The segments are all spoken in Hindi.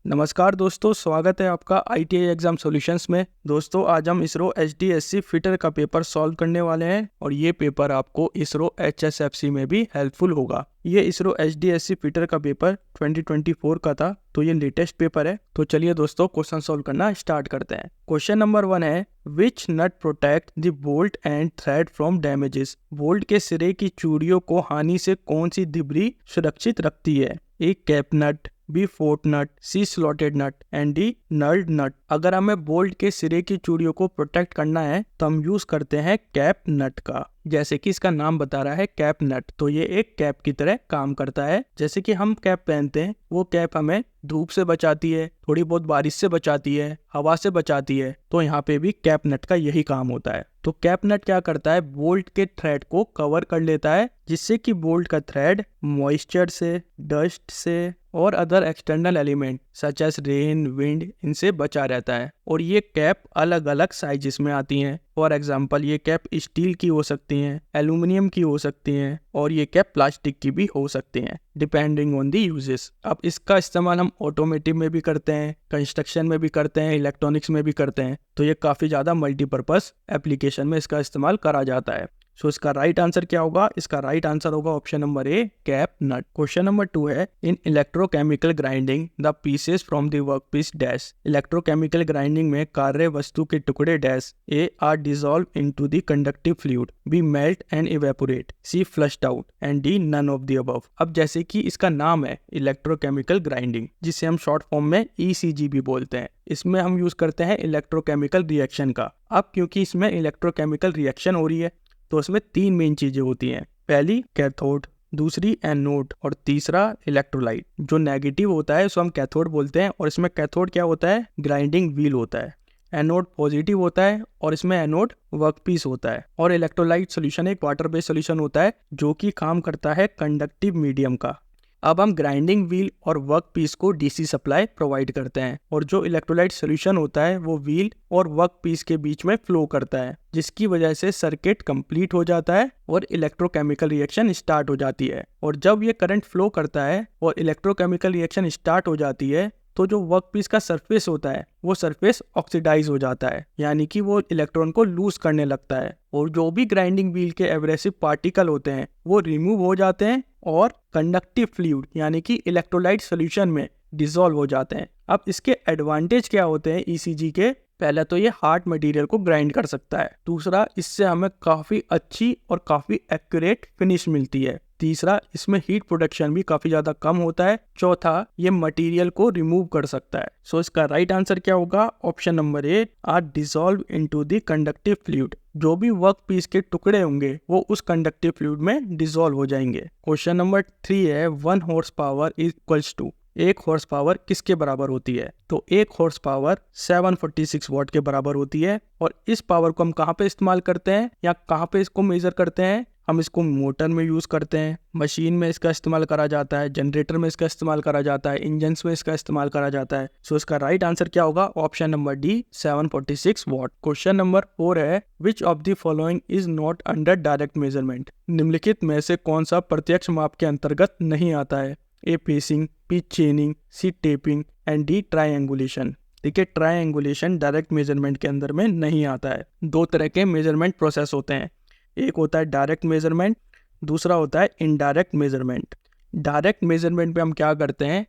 नमस्कार दोस्तों, स्वागत है आपका ITI एग्जाम सॉल्यूशंस में। दोस्तों आज हम इसरो HDSC फिटर का पेपर सॉल्व करने वाले हैं और ये पेपर आपको इसरो HSFC में भी हेल्पफुल होगा। ये इसरो HDSC फिटर का पेपर 2024 का था, तो ये लेटेस्ट पेपर है। तो चलिए दोस्तों क्वेश्चन सॉल्व करना स्टार्ट करते हैं। क्वेश्चन नंबर 1 है, which nut protect the bolt and thread from damages. Bolt के सिरे की चूड़ियों को हानि से कौन सी डिब्री सुरक्षित रखती है? A cap nut, B fourth nut, C slotted nut and D nerd nut. अगर हमें बोल्ट के सिरे की चूड़ियों को प्रोटेक्ट करना है तो हम यूज करते हैं कैप नट का। जैसे कि इसका नाम बता रहा है कैप नट, तो ये एक कैप की तरह काम करता है। जैसे कि हम कैप पहनते हैं, वो कैप हमें धूप से बचाती है, थोड़ी बहुत बारिश से बचाती है, हवा से बचाती है। तो यहाँ पे भी कैप नट का यही काम होता है। तो कैप नट क्या करता है, बोल्ट के थ्रेड को कवर कर लेता है, जिससे कि बोल्ट का थ्रेड मॉइस्चर से, डस्ट से और other external element such as rain, wind, इनसे बचा रहता है। और ये कैप अलग अलग साइजेस में आती हैं। फॉर एग्जांपल ये कैप स्टील की हो सकती हैं, एल्यूमिनियम की हो सकती हैं और ये कैप प्लास्टिक की भी हो सकती हैं, डिपेंडिंग ऑन दी यूजेस। अब इसका इस्तेमाल हम ऑटोमेटिव में भी करते हैं, कंस्ट्रक्शन में भी करते हैं, इलेक्ट्रॉनिक्स में भी करते हैं। तो ये काफ़ी ज़्यादा मल्टीपर्पज़ एप्लीकेशन में इसका इस्तेमाल करा जाता है। सो इसका राइट आंसर क्या होगा? इसका राइट आंसर होगा option number A, cap nut. Question number 2 है, in electrochemical grinding the pieces from the workpiece dash. Electrochemical grinding में कार्य वस्तु के टुकड़े dash A are dissolve into the conductive fluid, B melt and evaporate, C flushed out and D none of the above. अब जैसे कि इसका नाम है इलेक्ट्रोकेमिकल ग्राइंडिंग, जिसे हम शॉर्ट फॉर्म में ECG भी बोलते हैं, इसमें हम यूज करते हैं इलेक्ट्रोकेमिकल रिएक्शन का। अब क्योंकि इसमें इलेक्ट्रोकेमिकल रिएक्शन हो रही है तो उसमें 3 मेन चीजें होती हैं। पहली कैथोड, दूसरी एनोड और तीसरा इलेक्ट्रोलाइट। जो नेगेटिव होता है उसको हम कैथोड बोलते हैं और इसमें कैथोड क्या होता है, ग्राइंडिंग व्हील होता है। एनोड पॉजिटिव होता है और इसमें एनोड वर्कपीस होता है। और इलेक्ट्रोलाइट सोल्यूशन एक वाटर बेस्ड सोल्यूशन होता है जो कि काम करता है कंडक्टिव मीडियम का। अब हम ग्राइंडिंग व्हील और वर्क पीस को DC सप्लाई प्रोवाइड करते हैं और जो इलेक्ट्रोलाइट सोल्यूशन होता है वो व्हील और वर्क पीस के बीच में फ्लो करता है, जिसकी वजह से सर्किट कंप्लीट हो जाता है और इलेक्ट्रोकेमिकल रिएक्शन स्टार्ट हो जाती है। और जब ये करंट फ्लो करता है और इलेक्ट्रोकेमिकल रिएक्शन स्टार्ट हो जाती है तो जो वर्क पीस का सरफेस होता है वो सरफेस ऑक्सीडाइज हो जाता है, यानी कि वो इलेक्ट्रॉन को लूज करने लगता है। और जो भी ग्राइंडिंग व्हील के एब्रेसिव पार्टिकल होते हैं वो रिमूव हो जाते हैं और कंडक्टिव फ्लूइड यानी कि इलेक्ट्रोलाइट सोल्यूशन में डिसॉल्व हो जाते हैं। अब इसके एडवांटेज क्या होते हैं ECG के? पहला तो ये हार्ड मटेरियल को ग्राइंड कर सकता है। दूसरा, इससे हमें काफ़ी अच्छी और काफ़ी एक्यूरेट फिनिश मिलती है। तीसरा, इसमें हीट प्रोडक्शन भी काफ़ी ज़्यादा कम होता है। चौथा, ये मटेरियल को रिमूव कर सकता है। सो इसका राइट आंसर क्या होगा? Option number A, are dissolve into the conductive fluid. जो भी वर्क पीस के टुकड़े होंगे वो उस कंडक्टिव फ्लूइड में डिसॉल्व हो जाएंगे। क्वेश्चन नंबर 3 है, 1 horsepower is equals to. 1 horsepower किसके बराबर होती है? तो 1 हॉर्स पावर 746 वॉट के बराबर होती है। और इस पावर को हम कहाँ पे इस्तेमाल करते हैं या कहाँ पे इसको मेजर करते हैं? हम इसको मोटर में यूज़ करते हैं, मशीन में इसका इस्तेमाल करा जाता है, जनरेटर में इसका इस्तेमाल करा जाता है, इंजन्स में इसका इस्तेमाल करा जाता है। सो इसका राइट आंसर क्या होगा? Option number D, 746 what. Question number 4 है, which of the following is not under direct measurement. निम्नलिखित में से कौन सा प्रत्यक्ष माप के अंतर्गत नहीं आता है? A pacing, B chaining, C taping and D triangulation. देखिए, ट्रायंगुलेशन डायरेक्ट मेजरमेंट के अंदर में नहीं आता है। 2 तरह के मेजरमेंट प्रोसेस होते हैं, एक होता है डायरेक्ट मेजरमेंट, दूसरा होता है इनडायरेक्ट मेजरमेंट। डायरेक्ट मेजरमेंट पे हम क्या करते हैं,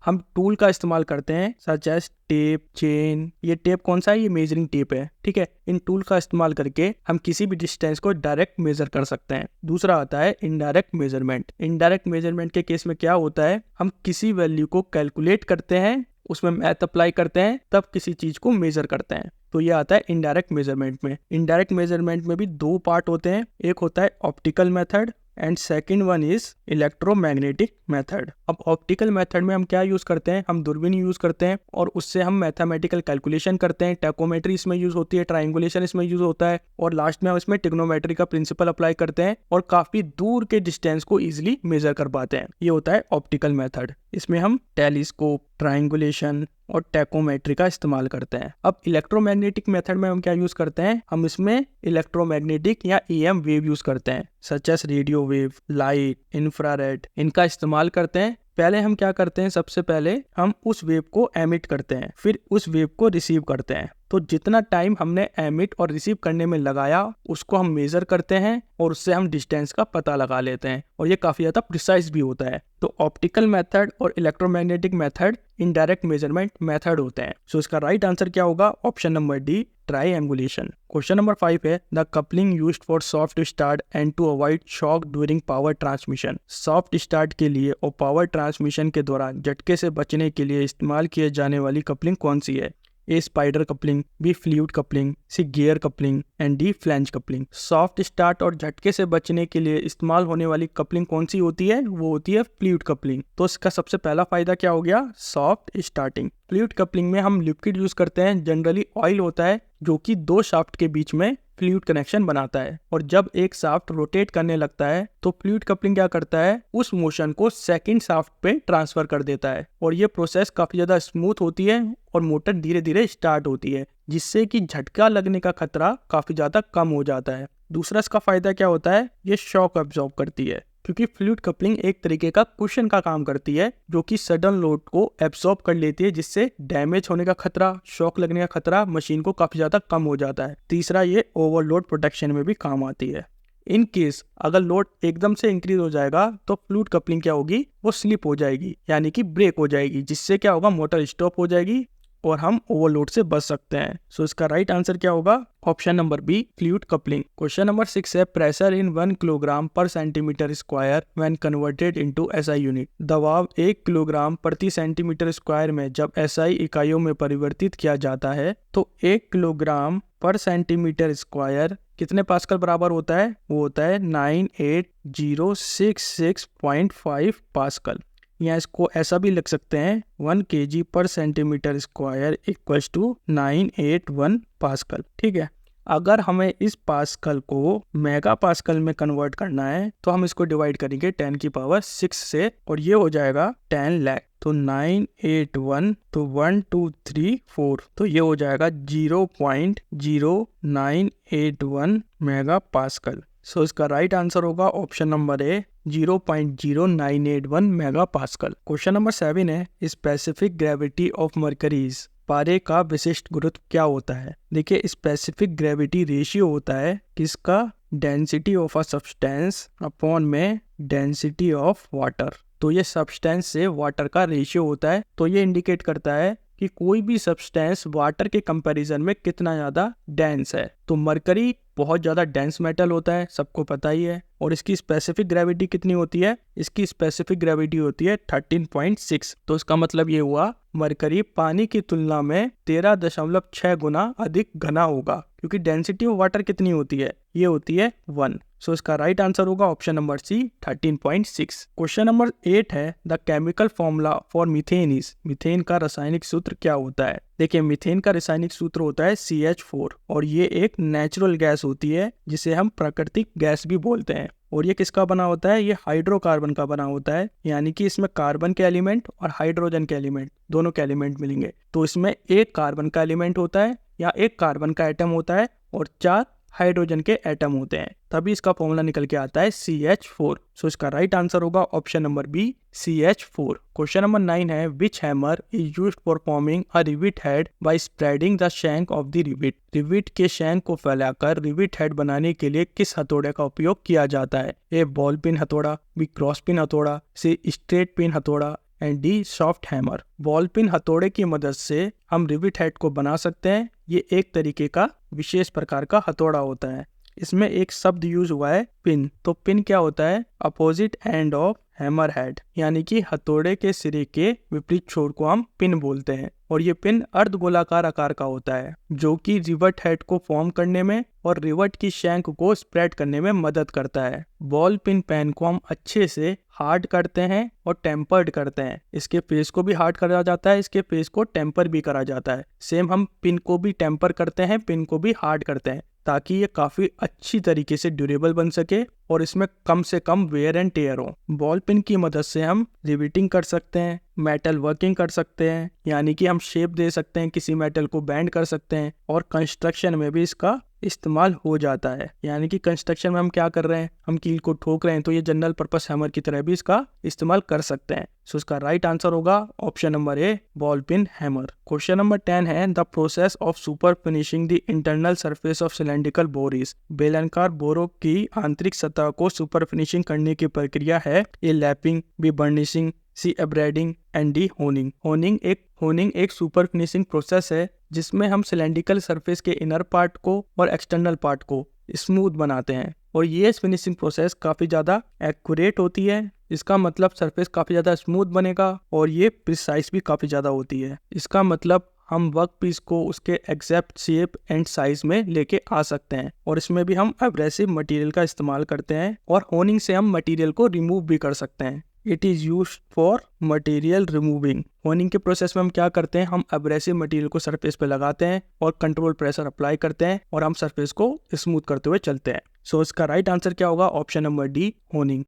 हम टूल का इस्तेमाल करते हैं सच एज टेप, चेन। ये टेप कौन सा है? ये मेजरिंग टेप है, ठीक है। इन टूल का इस्तेमाल करके हम किसी भी डिस्टेंस को डायरेक्ट मेजर कर सकते हैं। दूसरा आता है इनडायरेक्ट मेजरमेंट। इनडायरेक्ट मेजरमेंट के केस में क्या होता है, हम किसी वैल्यू को कैलकुलेट करते हैं, उसमें मैथ अप्लाई करते हैं, तब किसी चीज को मेजर करते हैं। तो ये आता है इनडायरेक्ट मेजरमेंट में। इनडायरेक्ट मेजरमेंट में भी 2 पार्ट होते हैं, एक होता है optical method and second one is electromagnetic method. अब ऑप्टिकल मेथड में हम क्या यूज करते हैं, हम दूरबीन यूज करते हैं और उससे हम मैथमेटिकल कैलकुलेशन करते हैं। टैकोमेट्री इसमें यूज होती है, ट्रायंगुलेशन इसमें यूज होता है और लास्ट में हम इसमें ट्रिग्नोमेट्री का प्रिंसिपल अप्लाई करते हैं और काफी दूर के डिस्टेंस को इजिली मेजर कर पाते हैं। ये होता है ऑप्टिकल मेथड। इसमें हम टेलीस्कोप, ट्रायंगुलेशन और टैकोमेट्री का इस्तेमाल करते हैं। अब इलेक्ट्रोमैग्नेटिक मेथड में हम क्या यूज करते हैं, हम इसमें इलेक्ट्रोमैग्नेटिक या EM वेव यूज करते हैं, such as radio wave, light, infrared. इनका इस्तेमाल करते हैं पहले हम क्या करते हैं, सबसे पहले हम उस वेव को एमिट करते हैं, फिर उस वेव को रिसीव करते हैं। तो जितना टाइम हमने एमिट और रिसीव करने में लगाया उसको हम मेजर करते हैं और उससे हम डिस्टेंस का पता लगा लेते हैं, और ये काफी ज्यादा प्रिसाइज भी होता है। तो ऑप्टिकल मेथड और electromagnetic method indirect measurement method होते हैं। सो इसका राइट आंसर क्या होगा, option number D, triangulation. Question number 5 है, the coupling used for soft start and to avoid shock during power transmission. Soft start के लिए और पावर ट्रांसमिशन के दौरान झटके से बचने के लिए इस्तेमाल किए जाने वाली कपलिंग कौन सी है? A spider coupling, B fluid coupling, C gear coupling and D flange coupling. Soft start और झटके से बचने के लिए इस्तेमाल होने वाली कपलिंग कौन सी होती है? वो होती है फ्लूइड कपलिंग। तो इसका सबसे पहला फायदा क्या हो गया, सॉफ्ट स्टार्टिंग। फ्लूइड कपलिंग में हम लिक्विड यूज करते हैं, जनरली ऑयल होता है जो कि दो शाफ्ट के बीच में फ्लूइड कनेक्शन बनाता है, और जब एक शाफ्ट रोटेट करने लगता है तो फ्लूइड कपलिंग क्या करता है, उस मोशन को सेकंड शाफ्ट पे ट्रांसफर कर देता है, और ये प्रोसेस काफी ज्यादा स्मूथ होती है और मोटर धीरे धीरे स्टार्ट होती है, जिससे कि झटका लगने का खतरा काफी ज्यादा कम हो जाता है। दूसरा इसका फायदा क्या होता है, ये शॉक अब्सॉर्ब करती है, क्योंकि फ्लूइड कपलिंग एक तरीके का कुशन का काम करती है जो कि सडन लोड को एब्सॉर्ब कर लेती है, जिससे डैमेज होने का खतरा, शॉक लगने का खतरा मशीन को काफी ज्यादा कम हो जाता है। तीसरा, ये ओवरलोड प्रोटेक्शन में भी काम आती है। इन केस अगर लोड एकदम से इंक्रीज हो जाएगा तो फ्लूइड कपलिंग क्या होगी, वो स्लिप हो जाएगी, यानी कि ब्रेक हो जाएगी, जिससे क्या होगा, मोटर स्टॉप हो जाएगी और हम ओवरलोड से बच सकते हैं। सो इसका राइट आंसर क्या होगा, option number B, fluid coupling. Question number 6 है, pressure in 1 kilogram per centimetre square when converted into SI unit. दबाव 1 किलोग्राम प्रति सेंटीमीटर स्क्वायर में जब एसआई इकाइयों में परिवर्तित किया जाता है तो 1 किलोग्राम पर सेंटीमीटर स्क्वायर कितने पास्कल बराबर होता है? वो होता है 98066.5 पास्कल। या इसको ऐसा भी लिख सकते हैं, 1 kg per centimetre square equals to 981 pascal. ठीक है, अगर हमें इस पास्कल को मेगा पास्कल में कन्वर्ट करना है तो हम इसको डिवाइड करेंगे 10 की पावर 6 से, और ये हो जाएगा 10 लाख। तो 981 तो 1 2 3 4, तो ये हो जाएगा 0.0981 मेगा पास्कल। सो इसका राइट आंसर होगा option number A, 0.0981 mega pascal. Question number 7 है, स्पेसिफिक ग्रेविटी ऑफ मरकरीज। पारे का विशिष्ट गुरुत्व क्या होता है? देखिए, स्पेसिफिक ग्रेविटी रेशियो होता है किसका, density of a substance upon में डेंसिटी ऑफ वाटर। तो ये सब्सटेंस से वाटर का रेशियो होता है, तो ये इंडिकेट करता है कि कोई भी सब्सटेंस वाटर के कंपैरिजन में कितना ज्यादा डेंस है। तो मरकरी बहुत ज्यादा डेंस मेटल होता है, सबको पता ही है, और इसकी स्पेसिफिक ग्रेविटी कितनी होती है? इसकी स्पेसिफिक ग्रेविटी होती है 13.6। तो इसका मतलब ये हुआ मरकरी पानी की तुलना में 13.6 गुना अधिक घना होगा, क्योंकि डेंसिटी ऑफ वाटर कितनी होती है? ये होती है 1। सो इसका राइट आंसर होगा option number C, 13.6। Question number 8 है, the chemical formula for methane is. Methane का रासायनिक सूत्र क्या होता है? देखिए, मीथेन का रासायनिक सूत्र होता है CH4, और ये एक नेचुरल गैस होती है जिसे हम प्राकृतिक गैस भी बोलते हैं। और ये किसका बना होता है? ये हाइड्रोकार्बन का बना होता है, यानी कि इसमें कार्बन के एलिमेंट और हाइड्रोजन के एलिमेंट, दोनों के एलिमेंट मिलेंगे। तो इसमें एक कार्बन का एलिमेंट होता है या एक कार्बन का एटम होता है और 4 हाइड्रोजन के एटम होते हैं, तभी इसका फॉर्मूला निकल के आता है CH4। सो इसका राइट आंसर होगा option number B, CH4। Question number 9 है, which hammer is used for forming a rivet head by spreading the shank of the rivet. Rivet के शैंक को फैलाकर रिविट हेड बनाने के लिए किस हथौड़े का उपयोग किया जाता है? ए बॉल पिन हथौड़ा, बी क्रॉस पिन हथौड़ा, सी स्ट्रेट पिन हथौड़ा and D soft hammer. Ball pin हथौड़े की मदद से हम रिविट हेड को बना सकते हैं। ये एक तरीके का विशेष प्रकार का हथौड़ा होता है। इसमें एक शब्द यूज हुआ है पिन। तो पिन क्या होता है? Opposite end of hammer head, यानी कि हथौड़े के सिरे के विपरीत छोर को हम पिन बोलते हैं। और ये पिन अर्धगोलाकार आकार का होता है जो कि रिवर्ट हेड को फॉर्म करने में और रिवर्ट की शैंक को स्प्रेड करने में मदद करता है। बॉल पिन पेन को हम अच्छे से हार्ड करते हैं और टेम्पर्ड करते हैं। इसके फेस को भी हार्ड करा जाता है, इसके फेस को टेम्पर भी करा जाता है। सेम हम पिन को भी टेम्पर करते हैं, पिन को भी हार्ड करते हैं, ताकि ये काफी अच्छी तरीके से ड्यूरेबल बन सके और इसमें कम से कम वेयर एंड टेयर हो। बॉल पेन की मदद से हम रिविटिंग कर सकते हैं, मेटल वर्किंग कर सकते हैं, यानी कि हम शेप दे सकते हैं, किसी मेटल को बैंड कर सकते हैं, और कंस्ट्रक्शन में भी इसका इस्तेमाल हो जाता है। यानी कि कंस्ट्रक्शन में हम क्या कर रहे हैं, हम कील को ठोक रहे हैं तो ये जनरल पर्पस हैमर की तरह भी इसका इस्तेमाल कर सकते हैं। सो इसका राइट आंसर होगा option number A, ball pin hammer. Question number 10 है the process of super finishing the internal surface of cylindrical bores. बेलनाकार बोरों की आंतरिक सतह को सुपर फिनिशिंग करने की प्रक्रिया है A lapping, B burnishing, C abrading and D honing. Honing एक सुपर फिनिशिंग प्रोसेस है जिसमें हम सिलेंड्रिकल सरफेस के इनर पार्ट को और एक्सटर्नल पार्ट को स्मूथ बनाते हैं, और ये फिनिशिंग प्रोसेस काफ़ी ज़्यादा एक्यूरेट होती है। इसका मतलब सरफेस काफ़ी ज़्यादा स्मूथ बनेगा और ये प्रिसाइज भी काफ़ी ज़्यादा होती है। इसका मतलब हम वर्क पीस को उसके एग्जैक्ट शेप एंड साइज में लेके आ सकते हैं, और इसमें भी हम एब्रेसिव मटेरियल का इस्तेमाल करते हैं, और होनिंग से हम मटेरियल को रिमूव भी कर सकते हैं। It is use for material removing. Honing के प्रोसेस में हम क्या करते हैं, हम एब्रेसिव मटेरियल को सरफेस पे लगाते हैं और कंट्रोल प्रेशर अप्लाई करते हैं, और हम सरफेस को स्मूथ करते हुए चलते हैं। सो इसका राइट आंसर क्या होगा, ऑप्शन नंबर डी, होनिंग।